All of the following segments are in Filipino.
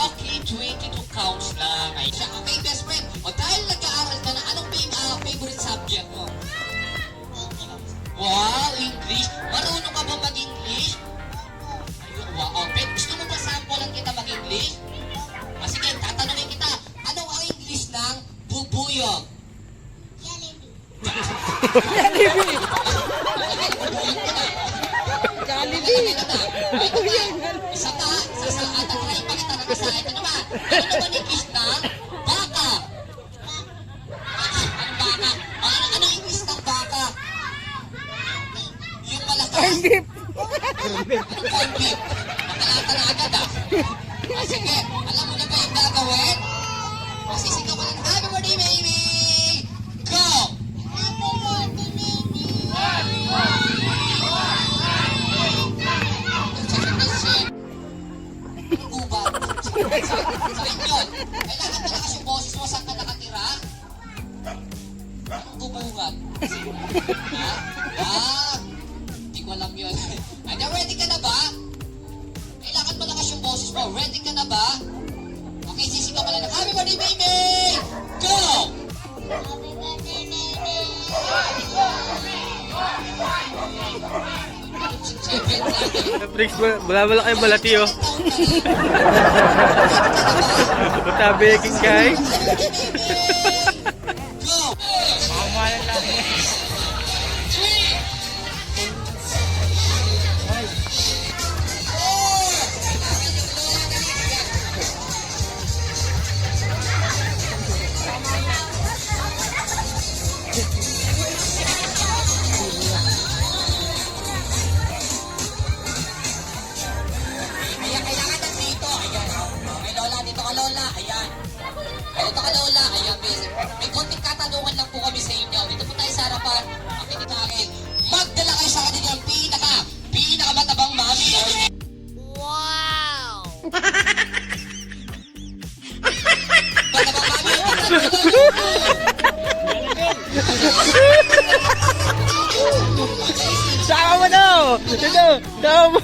Okay, 22 counts lang. Ay, siya, okay, best friend. O dahil nag-aaral ka na, anong favorite subject mo? Wow, English. Marunong ka ba mag-English? Ayun, wow. Okay, gusto mo ba sample kita mag-English? Sige, tatanungin kita. Anong ang English ng bubuyog? Jollibee. Isa pa, tatry pa kita ng isa. Ito naman. Ano naman English ng baka? Anong baka? Anong English ng baka? Yung malakas? Corn beef. Anong corn beef? Nakalata na agad ah. Sige, alam mo na ba yung gagawin? Masisigaw ko lang, happy birthday, baby! Go! Gubat. Sa inyon, kailangan malakas yung boses mo. Saan ka nakatira? Anong gubungan? Ha? Hindi ko alam yun. Ano, ready ka na ba? Kailangan malakas yung boses mo. Ready ka na ba? Okay, sisigaw ka lang. Happy birthday, baby! Go! Happy birthday, baby. Bricks, wala kayo malati oh. Utabi king guys. Go! Mamalan lang. 3. Ayan, kailangan nandito. Ayan. Okay, Lola, dito ka, Lola. Ayan. Dito ka, Lola. Ayan, sa harapan. Makinig sa akin. Magdala kayo sa akin yung pinakamatabang mami or Wow! matabang mami or Sama mo daw! Ito! Sama mo!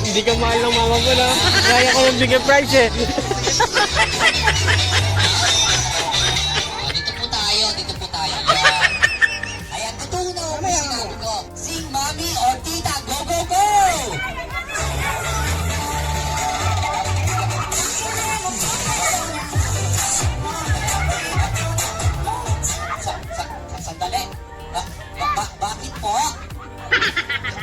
Hindi ka mahal ng mama mo na. Kaya ko ng bigay price eh. Dito po tayo. Ayan. Ayan, totoo na ako sinabi ko. Sing mami or tita, go, go, go! Sandali. Bakit po?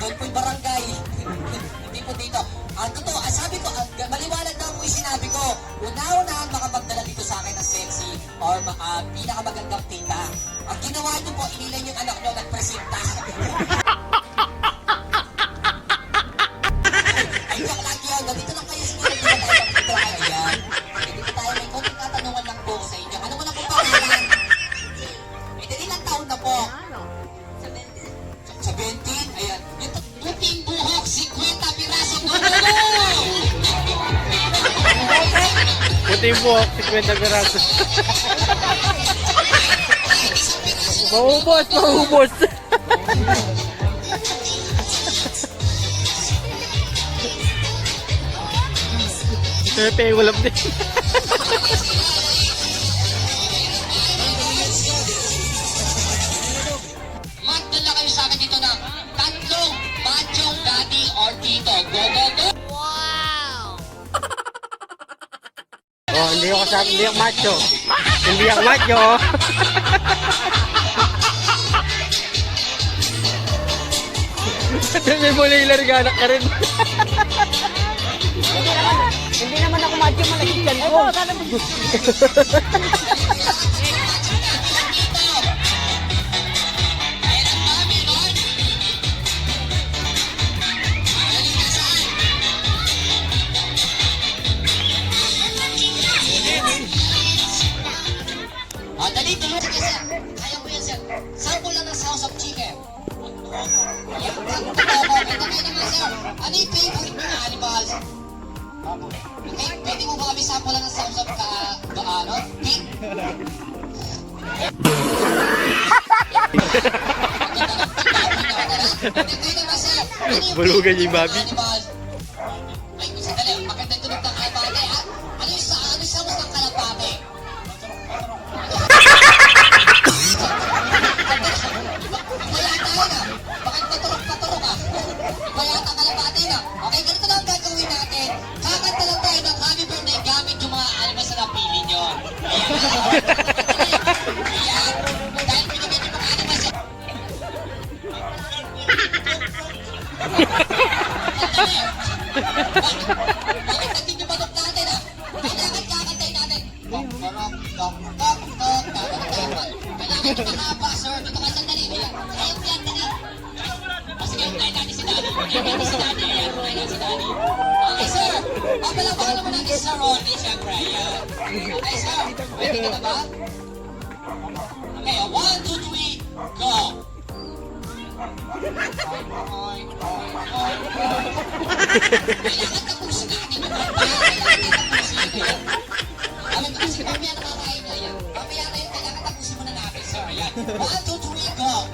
Doon po'y barangay. Hindi po dito. Ang totoo, sabi ko, maliwanag na mo yung sinabi ko. Una-unahan makapagdala dito sa akin ng sexy or pinakamagandang tita. Ang ginawa niyo po, inilan yung anak niyo nagpresenta. Ay, joke lang yun. Dito lang kayo siguro. Dito tayo. Ayan. Dito tayo. May konting katanungan lang po sa inyo. Ano mo na po pangalan? Ilang taon na po? 17? Ayan. Yung puting buhok, 50 piraso. Go, go, go! Puti yung buhok, 50 piraso. Maubos! Maubos! Pepe, walang din. Magdala kayo sa akin dito ng tatlong machong daddy or tito. Go, go, go! Wow! Oh, hindi ako sabi, hindi ako macho. Hindi ako macho. May mula ilarga anak ka rin. Hindi naman ako macho malakitan ko. Ayan ang mami, Lord. Magaling ka saan? Dali, tuloy. Sige, sir. Kaya mo yan, sir. Sample lang ng House of Chicken. Ayan, ito naman, sir. Ano yung favorite mo na animals? Okay, pwede mo ba kami sample lang ng House of pig? Bulugan niya yung babi. Ay, sandali, maganda tunog ng kalapate, ha? Ano yung sounds ng kalapate? Bayata yun, ha? Bakit paturok ka? Bayata kalapate na. Okay, ganito lang ang gagawin natin. Kakanta lang tayo ng happy birthday gamit yung mga animals na napili nyo. Ayan. Dahil pinigyan yung mga animals. Bakit natin yung manok natin, ha? Kailangan kakantay natin. Kailangan yung mahaba, sir. Dito ka sandali. Ayaw yan, dali. Sige, unahin natin si Daddy. Unahin natin si Daddy. Ayan, unahin natin si Daddy. Okay, sir. Papalabakan naman natin si Sir Ronnie, syempre. Ayan. Okay, sir. Ready ka na ba? Okay, 1, 2, 3, go! Kailangan tapusin natin yung mga kailangan tapusin natin. Alam ko kasi mamaya nakakain na yan. Mamaya na yun, kailangan tapusin muna natin, sir. Ayan. 1, 2, 3, go!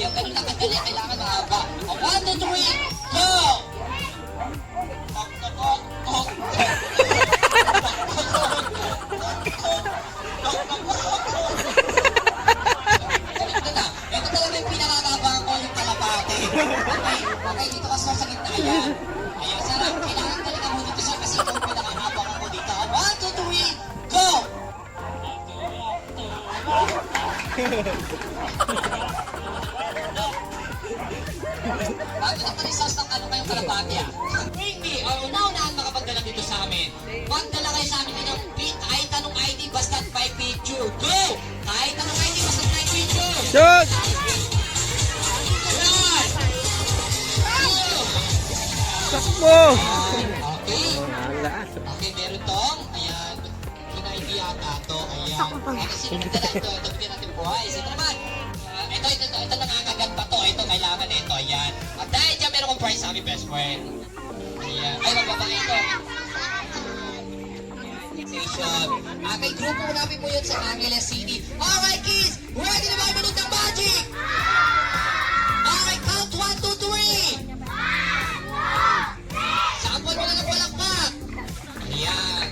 Ganun lang kadali, kailangan mahaba. 1, 2, 3, go! Ito talaga yung pinakakabang ko, yung kalapate. Okay, dito ka sir sa gitna. Ayan. Ayan, sir. Kailangan talaga mo dito sir kasi ito yung pinakakabang ko dito. 1, 2, 3, go! Kalapatya. Bring me, o una-unahan makapagdala dito sa amin. Magdala kayo sa amin dito, kahit anong ID, basta't by picture. Go! Kahit anong ID, basta't by picture. Shoot! Yan! Go! Takbo! Okay. Wala. Okay, meron tong, ayan, kin-ID yata to, ayan. Kasi sinagdala ito, ito bigyan natin buhay. Ito naman, ito nakakagat pa to, ito kailangan ito, ayan. At dahil dyan, meron kong prize sa aming best friend. Ayan, ay, magbabae ito. Station. Kay grupo namin po yun sa Angeles City. Alright, kids, ready na ba yung minute ng magic? Alright, count 1, 2, 3. Sample mo na ng palakpak. Ayan.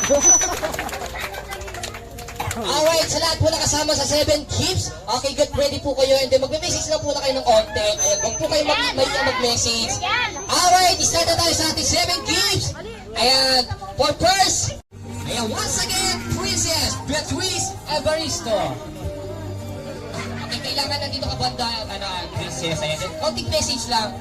Alright, sa lahat po nakasama sa 7 Keeps, okay, get ready po kayo and then magme-message lang po na kayo ng onte. Ayan, huwag po kayo mag-message. Alright, start na tayo sa ating 7 Keeps. Ayan, for first, ayan, once again, Princess Beatrice Evaristo. Okay, kailangan nandito ka banda, Princess. Ayan, konting message lang.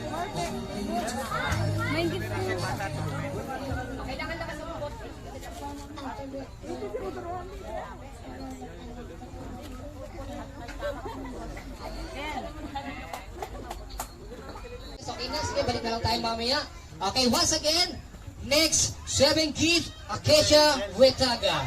Okay na, sige, balik na lang tayo mamaya. Okay, once again, next, 7 Keeps, Acacia Wetaga.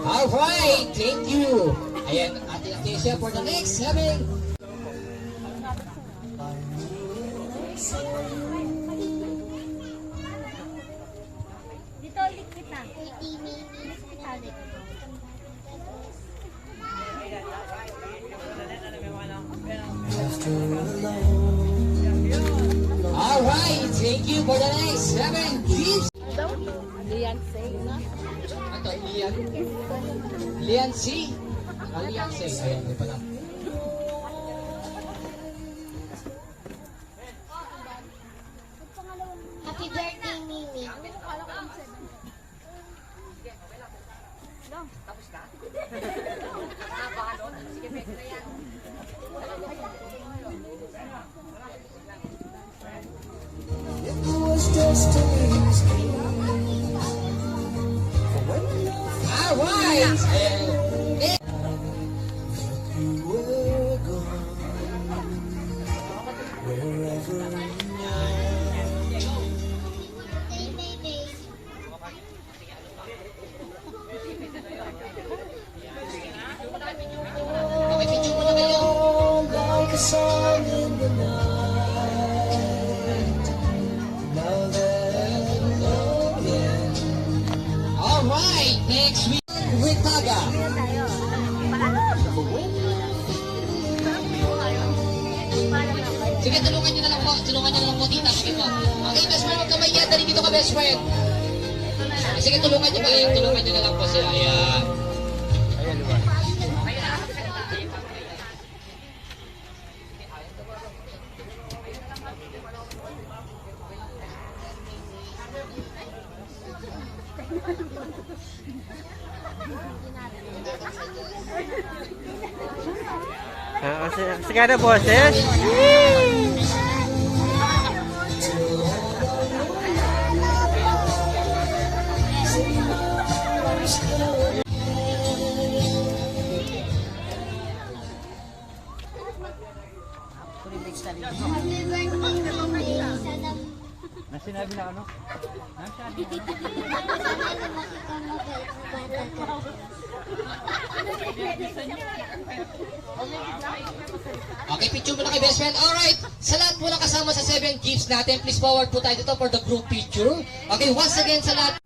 Alright, thank you. Ayan, Ate Acacia for the next 7. Dito, likit na. Alright, thank you for the next 7 Keeps. Lian say na. Ito, Lian C. Lian C. Ayan, may pala. Happy birthday, Mimi. Alright. Okay, picture mo na kayo. Like a song in the night. Now that I know it. Alright, next week, Wetaga. Sige, tulungan niyo na lang po. Tulungan niyo na lang po, tita. Sige po. Okay, best friend, huwag ka mahiya. Dali dito ka, best friend. Sige, tulungan niyo ba? Tulungan niyo na lang po sila. Ayan. Sige na, boses. Happy birthday, Mimi. Sana Na sinabi na ano? sana lumaki ka mabait na bata ka. Okay, picture mo na kay best friend. Alright, sa lahat po na kasama sa 7 Keeps natin, please forward po tayo dito for the group picture. Okay, once again sa lahat.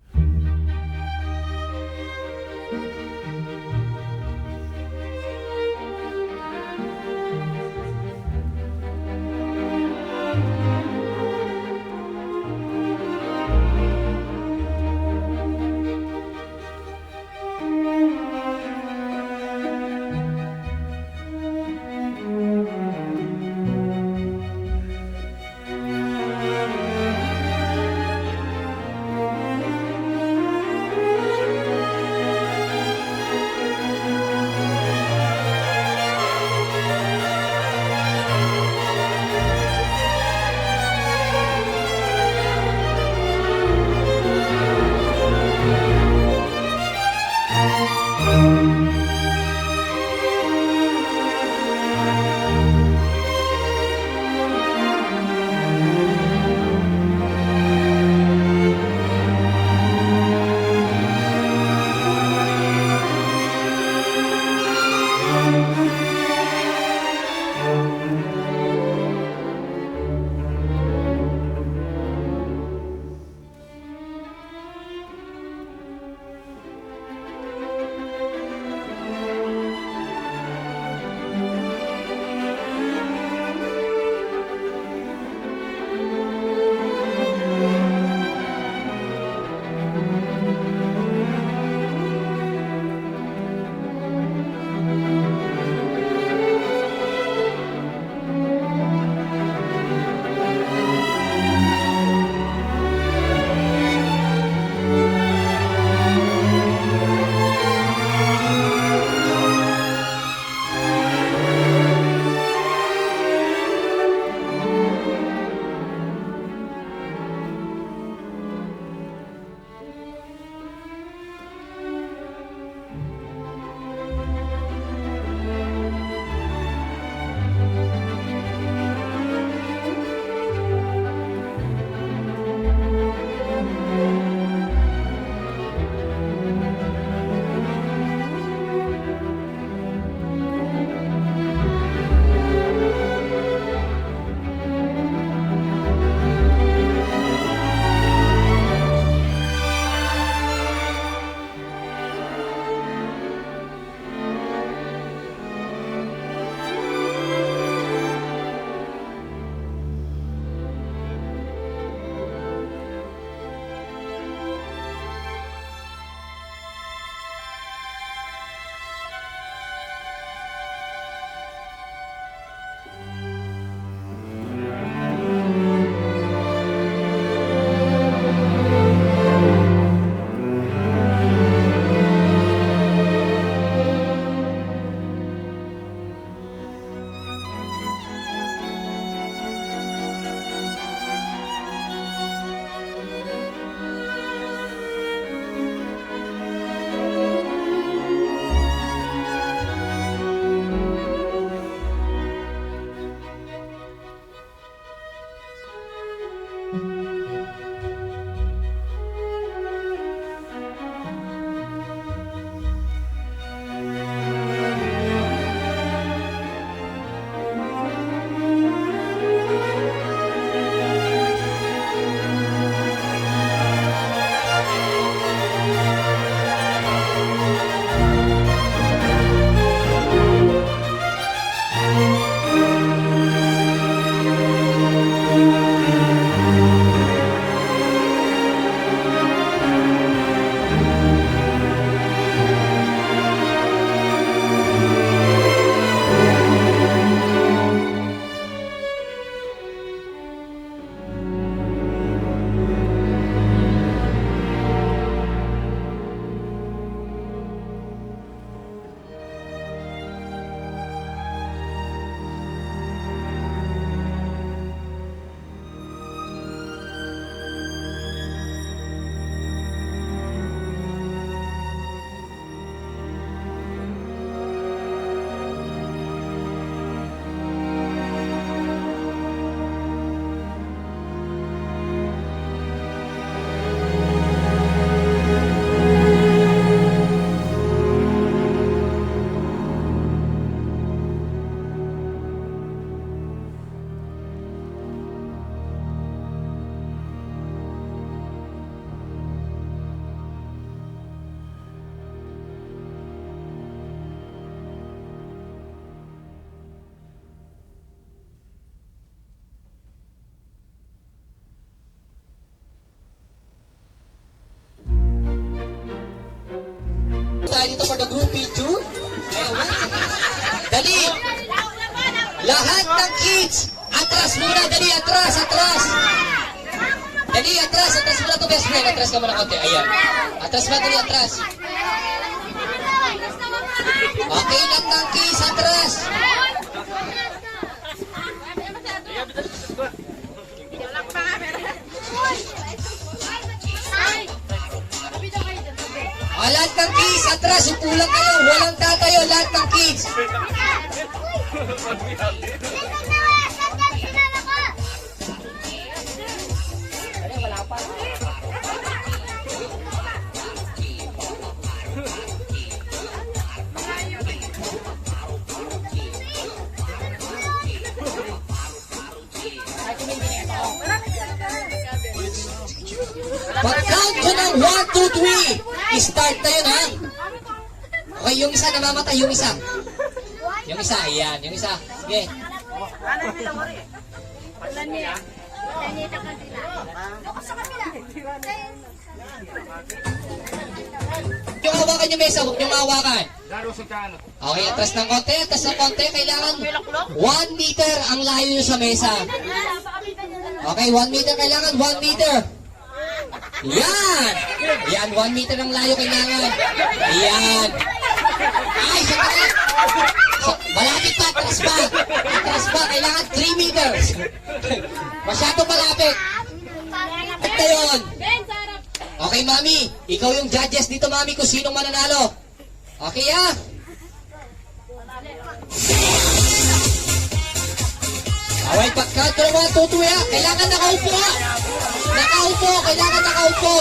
dito for the group picture. Dali! Lahat ng kids! Atras muna! Dali! Atras! Atras! Dali! Atras! Atras muna to best friend. Atras ka muna konti. Ayan. Atras muna. Dali! Atras. Okay lang ng kids. Atras! Lahat ng kids, atras, upo lang kayo, walang tatayo, lahat ng kids. Pag-count ko ng 1, 2, 3, start na yun, ha? Okay, yung isa namamatay, yung isa. Yung isa, ayan, yung isa. Sige. Yung hawakan yung mesa, huwag niyong hawakan. Okay, atras ng konti, atras ng konti. Kailangan 1 meter ang layo nyo sa mesa. Okay, 1 meter, kailangan 1 meter. Yan! Yan, 1 meter ang layo kailangan. Yan! Ay, sandali! Malapit pa, atras pa! Atras pa, kailangan 3 meters! Masyado malapit! At na yun! Okay, mami, ikaw yung judges dito, mami, kung sinong mananalo. Okay, ah? Alright, pagka 1, 2, 3, ah. Kailangan nakaupo, ah. Nakaupo, kailangan nakaupo.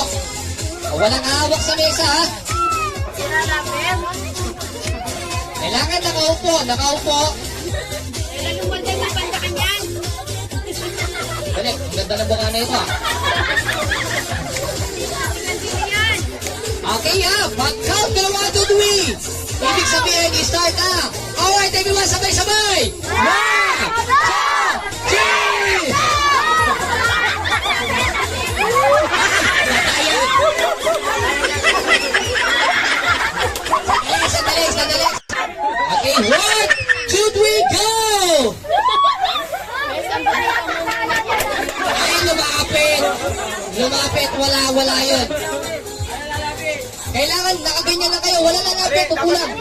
Walang hawak sa mesa, ha? Kailangan nakaupo, nakaupo. Balik, ang ganda ng bunga na ito, ha? Okay, ha? Pag-count ka 1, 2, 3. Ibig sabihin, i-start na. Alright, everyone, sabay-sabay. 1, 2, 3. Sandali. Okay, 1, 2, 3, go! Ay, lumapit. Lumapit, wala yun. Kailangan, nakaganyan lang kayo. Wala lalapit, upo lang.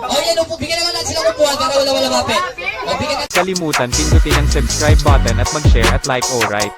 O yan, upo. Bigyan naman natin silang upuan para wala malapit. O, bigyan natin. Kalimutan pindutin ang subscribe button at mag-share at like, alright?